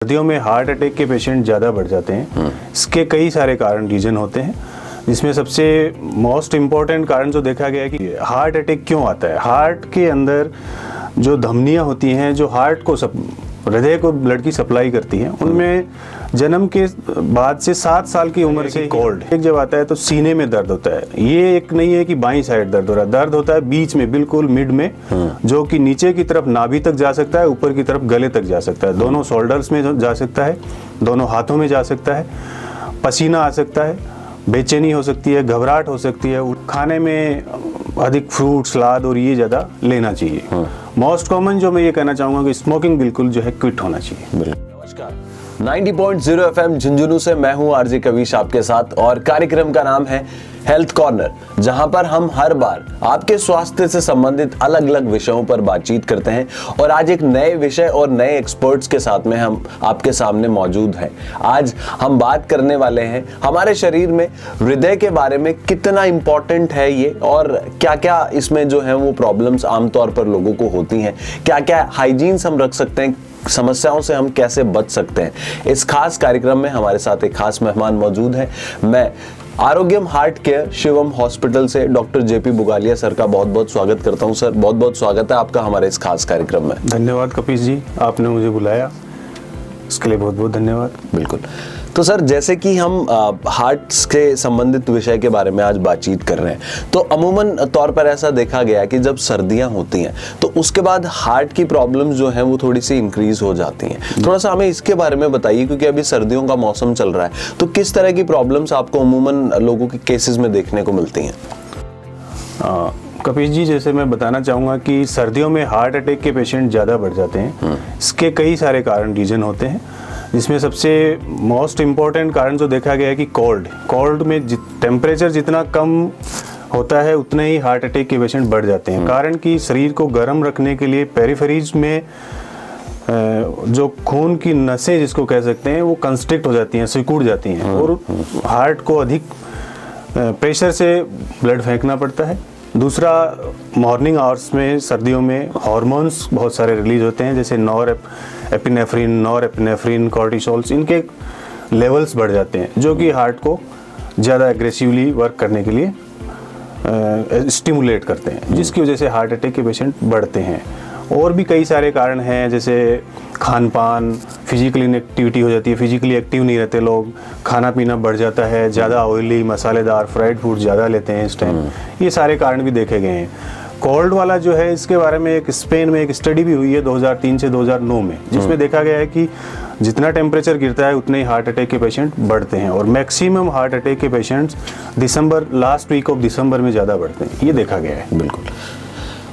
सर्दियों में heart attack के पेशेंट ज़्यादा बढ़ जाते हैं। इसके कई सारे रीजन होते हैं, जिसमें सबसे मोस्ट इम्पॉर्टेंट कारण जो देखा गया है कि हार्ट अटैक क्यों आता है। हार्ट के अंदर जो धमनियाँ होती हैं जो हार्ट को हृदय को ब्लड की सप्लाई करती हैं, उनमें जन्म के बाद से 7 साल की उम्र से कोल्ड एक जब आता है तो सीने में दर्द होता है। ये एक नहीं है कि बाईं साइड दर्द हो रहा है, दर्द होता है बीच में, बिल्कुल मिड में, जो कि नीचे की तरफ नाभि तक जा सकता है, ऊपर की तरफ गले तक जा सकता है, दोनों शोल्डर्स में जा सकता है, दोनों हाथों में जा सकता है, पसीना आ सकता है, बेचैनी हो सकती है, घबराहट हो सकती है। खाने में अधिक फ्रूट सलाद और ये ज़्यादा लेना चाहिए। मोस्ट कॉमन जो मैं ये कहना चाहूँगा कि स्मोकिंग बिल्कुल जो है क्विट होना चाहिए। नमस्कार, 90.0 FM झुंझुनू से मैं हूं आरजे कविश आपके साथ, और कार्यक्रम का नाम है हेल्थ कॉर्नर, जहां पर हम हर बार आपके स्वास्थ्य से संबंधित अलग अलग विषयों पर बातचीत करते हैं। और आज एक नए विषय और नए एक्सपर्ट्स के साथ में हम आपके सामने मौजूद हैं। आज हम बात करने वाले हैं हमारे शरीर में हृदय के बारे में, कितना इम्पोर्टेंट है ये, और क्या क्या इसमें जो है वो प्रॉब्लम्स आमतौर पर लोगों को होती हैं, क्या क्या हाइजीन्स हम रख सकते हैं, समस्याओं से हम कैसे बच सकते हैं। इस खास कार्यक्रम में हमारे साथ एक खास मेहमान मौजूद हैं। मैं आरोग्यम हार्ट केयर शिवम हॉस्पिटल से डॉक्टर जेपी बुगालिया सर का बहुत बहुत स्वागत करता हूं। सर, बहुत बहुत स्वागत है आपका हमारे इस खास कार्यक्रम में। धन्यवाद कपिश जी, आपने मुझे बुलाया, इसके लिए बहुत बहुत धन्यवाद। बिल्कुल। तो सर, जैसे कि हम हार्ट से संबंधित विषय के बारे में आज बातचीत कर रहे हैं, तो अमूमन तौर पर ऐसा देखा गया कि जब सर्दियां होती हैं तो उसके बाद हार्ट की प्रॉब्लम्स जो हैं वो थोड़ी सी इंक्रीज हो जाती हैं। थोड़ा सा हमें इसके बारे में बताइए, क्योंकि अभी सर्दियों का मौसम चल रहा है, तो किस तरह की प्रॉब्लम्स आपको अमूमन लोगों के केसेस में देखने को मिलती हैं? कपिश जी, जैसे मैं बताना चाहूँगा कि सर्दियों में हार्ट अटैक के पेशेंट ज़्यादा बढ़ जाते हैं। इसके कई सारे रीजन होते हैं, जिसमें सबसे मोस्ट इम्पॉर्टेंट कारण जो देखा गया है कि कोल्ड में टेम्परेचर जितना कम होता है उतने ही हार्ट अटैक के पेशेंट बढ़ जाते हैं। कारण कि शरीर को गर्म रखने के लिए पेरिफेरीज में जो खून की नसें जिसको कह सकते हैं वो कंस्ट्रिक्ट हो जाती हैं, सिकुड़ जाती हैं, और हार्ट को अधिक प्रेशर से ब्लड फेंकना पड़ता है। दूसरा, मॉर्निंग आवर्स में सर्दियों में हार्मोन्स बहुत सारे रिलीज होते हैं, जैसे नॉरएपिनेफ्रिन, कॉर्टिसोल्स, इनके लेवल्स बढ़ जाते हैं, जो कि हार्ट को ज़्यादा एग्रेसिवली वर्क करने के लिए स्टिमुलेट करते हैं, जिसकी वजह से हार्ट अटैक के पेशेंट बढ़ते हैं। और भी कई सारे कारण हैं, जैसे खान पान, फिजिकल इनएक्टिविटी हो जाती है, फिजिकली एक्टिव नहीं रहते लोग, खाना पीना बढ़ जाता है, ज़्यादा ऑयली मसालेदार फ्राइड फूड ज़्यादा लेते हैं इस टाइम, ये सारे कारण भी देखे गए हैं। कोल्ड वाला जो है, इसके बारे में एक स्पेन में एक स्टडी भी हुई है 2003 से 2009 में, जिसमें देखा गया है कि जितना टेम्परेचर गिरता है उतने ही हार्ट अटैक के पेशेंट बढ़ते हैं, और मैक्सिमम हार्ट अटैक के पेशेंट्स लास्ट वीक ऑफ दिसंबर में ज़्यादा बढ़ते हैं, ये देखा गया है। बिल्कुल।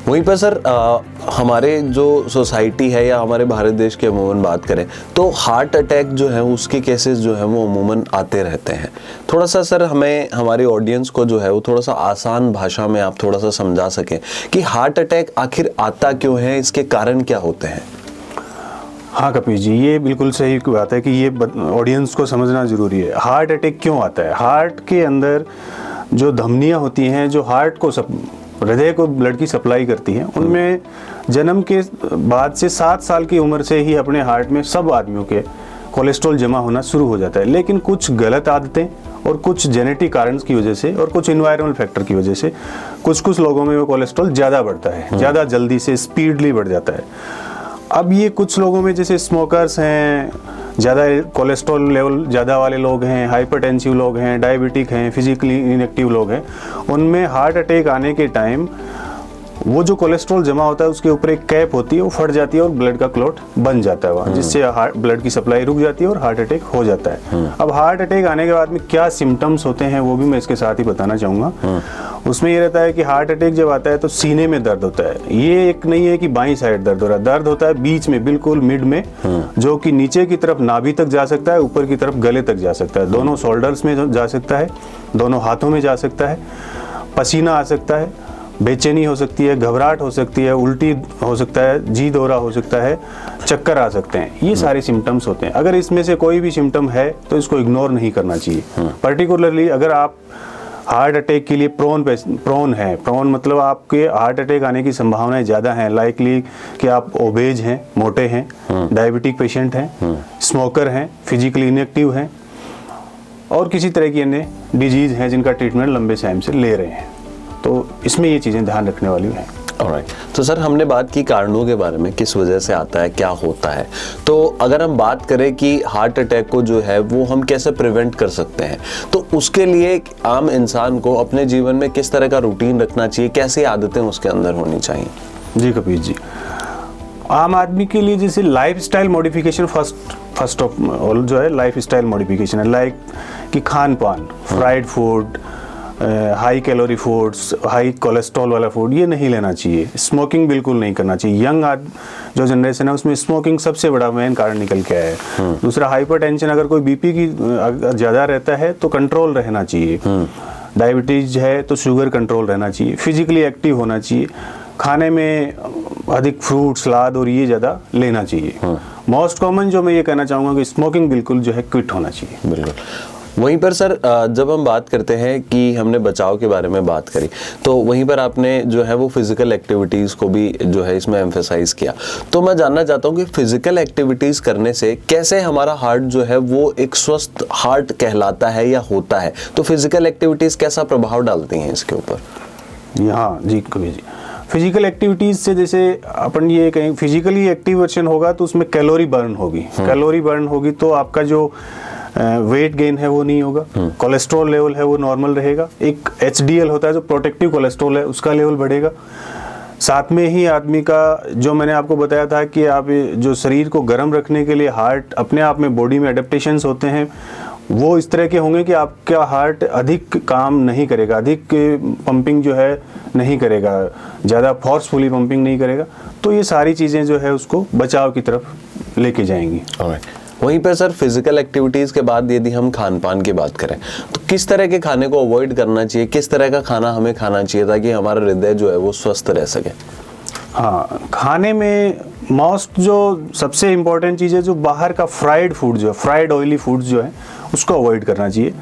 वहीं पर सर, हमारे जो सोसाइटी है या हमारे भारत देश की अमूमन बात करें तो हार्ट अटैक जो है उसके केसेस जो है वो अमूमन आते रहते हैं। थोड़ा सा सर हमें, हमारे ऑडियंस को जो है वो थोड़ा सा आसान भाषा में आप थोड़ा सा समझा सकें कि हार्ट अटैक आखिर आता क्यों है, इसके कारण क्या होते हैं? हाँ कपिश जी, ये बिल्कुल सही बात है कि ये ऑडियंस को समझना ज़रूरी है। हार्ट अटैक क्यों आता है? हार्ट के अंदर जो धमनियाँ होती हैं जो हार्ट को हृदय को ब्लड की सप्लाई करती हैं, उनमें जन्म के बाद से 7 साल की उम्र से ही अपने हार्ट में सब आदमियों के कोलेस्ट्रॉल जमा होना शुरू हो जाता है। लेकिन कुछ गलत आदतें और कुछ जेनेटिक कारण की वजह से और कुछ इन्वायरमेंटल फैक्टर की वजह से कुछ लोगों में वो कोलेस्ट्रॉल ज़्यादा बढ़ता है, ज़्यादा जल्दी से स्पीडली बढ़ जाता है। अब ये कुछ लोगों में, जैसे स्मोकर्स हैं, ज़्यादा कोलेस्ट्रॉल लेवल ज़्यादा वाले लोग हैं, हाइपरटेंसिव लोग हैं, डायबिटिक हैं, फिजिकली इनएक्टिव लोग हैं, उनमें हार्ट अटैक आने के टाइम वो जो कोलेस्ट्रॉल जमा होता है उसके ऊपर एक कैप होती है, वो फट जाती है और ब्लड का क्लॉट बन जाता है वहाँ, जिससे ब्लड की सप्लाई रुक जाती है और हार्ट अटैक हो जाता है। अब हार्ट अटैक आने के बाद में क्या सिम्टम्स होते हैं वो भी मैं इसके साथ ही बताना चाहूँगा। उसमें ये रहता है कि हार्ट अटैक जब आता है तो सीने में दर्द होता है। ये एक नहीं है कि बाईं साइड दर्द हो रहा है, दर्द होता है बीच में, बिल्कुल मिड में, जो कि नीचे की तरफ नाभि तक जा सकता है, ऊपर की तरफ गले तक जा सकता है, दोनों शोल्डर्स में जा सकता है, दोनों हाथों में जा सकता है, पसीना आ सकता है, बेचैनी हो सकती है, घबराहट हो सकती है, उल्टी हो सकता है, जी दौरा हो सकता है, चक्कर आ सकते हैं। ये सारे सिम्टम्स होते हैं। अगर इसमें से कोई भी सिम्टम है तो इसको इग्नोर नहीं करना चाहिए। पर्टिकुलरली अगर आप हार्ट अटैक के लिए प्रोन है। प्रोन मतलब आपके हार्ट अटैक आने की संभावनाएं ज़्यादा हैं। लाइकली कि आप ओबेज हैं, मोटे हैं, डायबिटिक पेशेंट हैं, स्मोकर हैं, फिजिकली इनएक्टिव हैं और किसी तरह की अन्य डिजीज़ हैं जिनका ट्रीटमेंट लंबे टाइम से ले रहे हैं। तो इसमें ये चीज़ें ध्यान रखने वाली हैं। ऑलराइट, तो सर हमने बात की कारणों के बारे में, किस वजह से आता है, क्या होता है। तो अगर हम बात करें कि हार्ट अटैक को जो है वो हम कैसे प्रिवेंट कर सकते हैं, तो उसके लिए आम इंसान को अपने जीवन में किस तरह का रूटीन रखना चाहिए, कैसी आदतें उसके अंदर होनी चाहिए? जी कपिल जी, आम आदमी के लिए जैसे lifestyle modification first of all जो है लाइफस्टाइल मॉडिफिकेशन है। लाइक कि खान पान, fried food, high calorie foods, high cholesterol वाला फूड ये नहीं लेना चाहिए। स्मोकिंग बिल्कुल नहीं करना चाहिए। यंग जो जनरेशन है उसमें स्मोकिंग सबसे बड़ा मेन कारण निकल के आया है। दूसरा हाइपरटेंशन, अगर कोई बीपी की ज़्यादा रहता है तो कंट्रोल रहना चाहिए। डायबिटीज है तो शुगर कंट्रोल रहना चाहिए। फिजिकली एक्टिव होना चाहिए। खाने में अधिक फ्रूट, सलाद और ये ज़्यादा लेना चाहिए। मोस्ट कॉमन जो मैं ये कहना चाहूँगा कि स्मोकिंग बिल्कुल जो है क्विट होना चाहिए। बिल्कुल। वहीं पर सर जब हम बात करते हैं कि हमने बचाव के बारे में बात करी, तो वहीं पर आपने जो है वो फिजिकल एक्टिविटीज़ को भी जो है इसमें एम्फेसाइज किया। तो मैं जानना चाहता हूँ कि फिजिकल एक्टिविटीज़ करने से कैसे हमारा हार्ट जो है वो एक स्वस्थ हार्ट कहलाता है या होता है। तो फिजिकल एक्टिविटीज़ कैसा प्रभाव डालती हैं इसके ऊपर? हाँ जी कवि जी, फिजिकल एक्टिविटीज़ से जैसे अपन ये कहें फिजिकली एक्टिवेशन होगा तो उसमें कैलोरी बर्न होगी। कैलोरी बर्न होगी तो आपका जो वेट गेन है वो नहीं होगा। कोलेस्ट्रॉल लेवल है वो नॉर्मल रहेगा। एक HDL होता है जो प्रोटेक्टिव कोलेस्ट्रॉल है, उसका लेवल बढ़ेगा। साथ में ही आदमी का जो मैंने आपको बताया था कि आप जो शरीर को गर्म रखने के लिए हार्ट अपने आप में बॉडी में एडेप्टेशंस होते हैं, वो इस तरह के होंगे कि आपका हार्ट अधिक काम नहीं करेगा, अधिक पंपिंग जो है नहीं करेगा, ज़्यादा फोर्सफुली पंपिंग नहीं करेगा। तो ये सारी चीज़ें जो है उसको बचाव की तरफ लेके जाएंगी। वहीं पर सर फिजिकल एक्टिविटीज़ के बाद यदि हम खान पान की बात करें तो किस तरह के खाने को अवॉइड करना चाहिए, किस तरह का खाना हमें खाना चाहिए ताकि हमारा हृदय जो है वो स्वस्थ रह सके? हाँ, खाने में मोस्ट जो सबसे इम्पोर्टेंट चीज़ है जो बाहर का फ्राइड फूड जो है, फ्राइड ऑयली फूड्स जो है उसको अवॉइड करना चाहिए।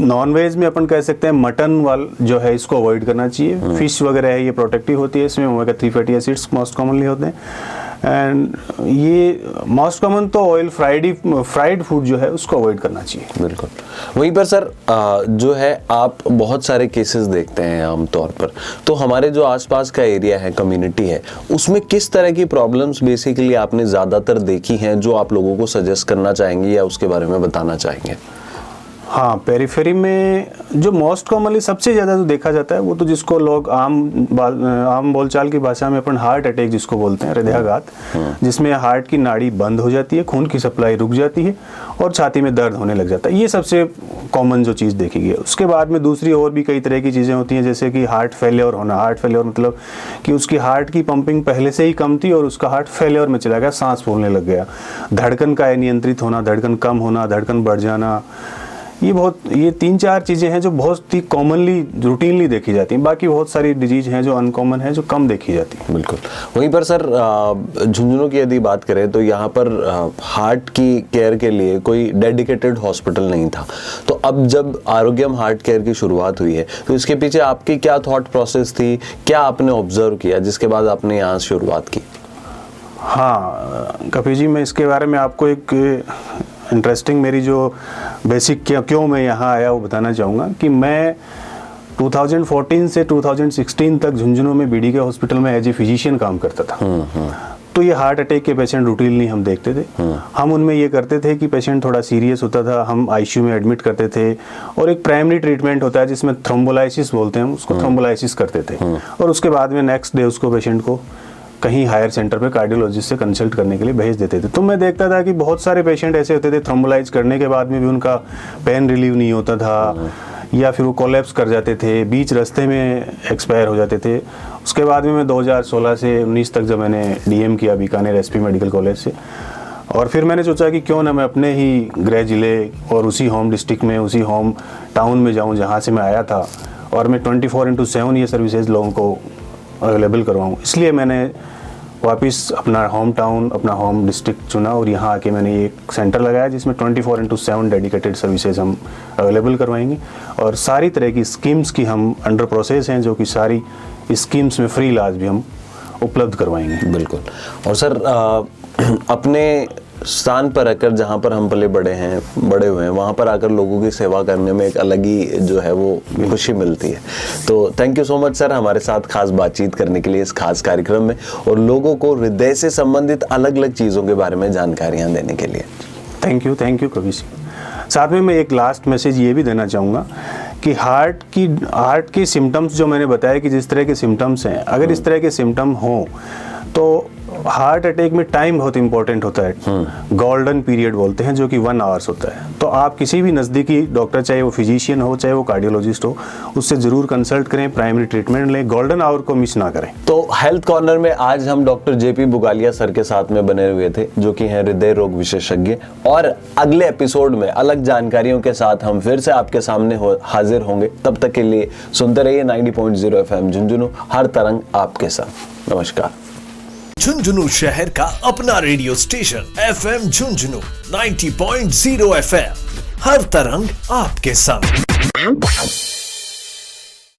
नॉन वेज में अपन कह सकते हैं मटन जो है इसको अवॉइड करना चाहिए। फिश वगैरह है ये प्रोटेक्टिव होती है, इसमें omega 3 fatty acids most commonly होते हैं। एंड ये मोस्ट कॉमन तो ऑयल फ्राइड फूड जो है उसको अवॉइड करना चाहिए। बिल्कुल। वहीं पर सर जो है आप बहुत सारे केसेस देखते हैं आमतौर पर, तो हमारे जो आसपास का एरिया है, कम्युनिटी है, उसमें किस तरह की प्रॉब्लम्स बेसिकली आपने ज़्यादातर देखी हैं जो आप लोगों को सजेस्ट करना चाहेंगे या उसके बारे में बताना चाहेंगे? हाँ, पेरिफेरी में जो मोस्ट कॉमनली सबसे ज़्यादा जो देखा जाता है वो तो जिसको लोग आम बोलचाल की भाषा में अपन हार्ट अटैक जिसको बोलते हैं, हृदयाघात, जिसमें हार्ट की नाड़ी बंद हो जाती है, खून की सप्लाई रुक जाती है और छाती में दर्द होने लग जाता है। ये सबसे कॉमन जो चीज़ देखी गई है। उसके बाद में दूसरी और भी कई तरह की चीज़ें होती हैं, जैसे कि हार्ट फेलियर होना। हार्ट फेलियर मतलब कि उसकी हार्ट की पंपिंग पहले से ही कम थी और उसका हार्ट फेलियर में चला गया, सांस फूलने लग गया। धड़कन का अनियंत्रित होना, धड़कन कम होना, धड़कन बढ़ जाना, ये 3-4 चीज़ें हैं जो बहुत ही कॉमनली रूटीनली देखी जाती हैं। बाकी बहुत सारी डिजीज हैं जो अनकॉमन हैं, जो कम देखी जाती हैं। बिल्कुल। वहीं पर सर झुंझुनू की यदि बात करें तो यहाँ पर हार्ट की केयर के लिए कोई डेडिकेटेड हॉस्पिटल नहीं था। तो अब जब आरोग्यम हार्ट केयर की शुरुआत हुई है तो इसके पीछे आपकी क्या थॉट प्रोसेस थी, क्या आपने ऑब्जर्व किया जिसके बाद आपने यहाँ शुरुआत की? हाँ कपिल जी, मैं इसके बारे में आपको एक इंटरेस्टिंग मेरी जो बेसिक क्यों मैं यहाँ आया वो बताना चाहूँगा कि मैं 2014 से 2016 तक झुंझुनू में BDK हॉस्पिटल में एज ए फिजिशियन काम करता था। तो ये हार्ट अटैक के पेशेंट रूटीनली हम देखते थे। हम उनमें ये करते थे कि पेशेंट थोड़ा सीरियस होता था, हम ICU में एडमिट करते थे और एक प्राइमरी ट्रीटमेंट होता है जिसमें थ्रोम्बोलाइसिस बोलते हैं, उसको थ्रोम्बोलाइसिस करते थे और उसके बाद में नेक्स्ट डे उसको पेशेंट को कहीं हायर सेंटर पे कार्डियोलॉजिस्ट से कंसल्ट करने के लिए भेज देते थे। तो मैं देखता था कि बहुत सारे पेशेंट ऐसे होते थे थ्रोम्बोलाइज करने के बाद में भी उनका पेन रिलीव नहीं होता था या फिर वो कोलैप्स कर जाते थे, बीच रास्ते में एक्सपायर हो जाते थे। उसके बाद में मैं 2016 से 19 तक जब मैंने DM किया बीकानेर SP मेडिकल कॉलेज से, और फिर मैंने सोचा कि क्यों ना मैं अपने ही गृह जिले और उसी होम डिस्ट्रिक्ट में, उसी होम टाउन में जाऊँ जहाँ से मैं आया था और मैं 24/7 ये सर्विसेज लोगों को अवेलेबल करवाऊँ। इसलिए मैंने वापस अपना होम टाउन, अपना होम डिस्ट्रिक्ट चुना और यहाँ आके मैंने एक सेंटर लगाया जिसमें 24/7 डेडिकेटेड सर्विसेज हम अवेलेबल करवाएंगे और सारी तरह की स्कीम्स की हम अंडर प्रोसेस हैं, जो कि सारी स्कीम्स में फ्री इलाज भी हम उपलब्ध करवाएंगे। बिल्कुल। और सर अपने स्थान पर आकर, जहाँ पर हम पले बड़े हुए हैं, वहाँ पर आकर लोगों की सेवा करने में एक अलग ही जो है वो खुशी मिलती है। तो thank you so much sir हमारे साथ खास बातचीत करने के लिए इस खास कार्यक्रम में और लोगों को हृदय से संबंधित अलग अलग चीज़ों के बारे में जानकारियाँ देने के लिए। थैंक यू कवि सिंह। साथ में मैं एक लास्ट मैसेज ये भी देना चाहूँगा कि हार्ट की सिम्टम्स जो मैंने बताया कि जिस तरह के सिम्टम्स हैं, अगर इस तरह के सिम्टम हों तो हार्ट अटैक में टाइम बहुत इंपॉर्टेंट होता है। गोल्डन पीरियड बोलते हैं, जो कि 1 आवर्स होता है। तो आप किसी भी नज़दीकी डॉक्टर, चाहे वो फिजिशियन हो चाहे वो कार्डियोलॉजिस्ट हो, उससे ज़रूर कंसल्ट करें, प्राइमरी ट्रीटमेंट लें, गोल्डन आवर को मिस ना करें। तो हेल्थ कॉर्नर में आज हम डॉक्टर JP बुगालिया सर के साथ में बने हुए थे, जो कि हैं हृदय रोग विशेषज्ञ। और अगले एपिसोड में अलग जानकारियों के साथ हम फिर से आपके सामने हाजिर होंगे। तब तक के लिए सुनते रहिए 90.0 FM झुंझुनू, हर तरंग आपके साथ। नमस्कार। झुंझुनू शहर का अपना radio station FM Jhunjhunu 90.0 FM, हर तरंग आपके संग।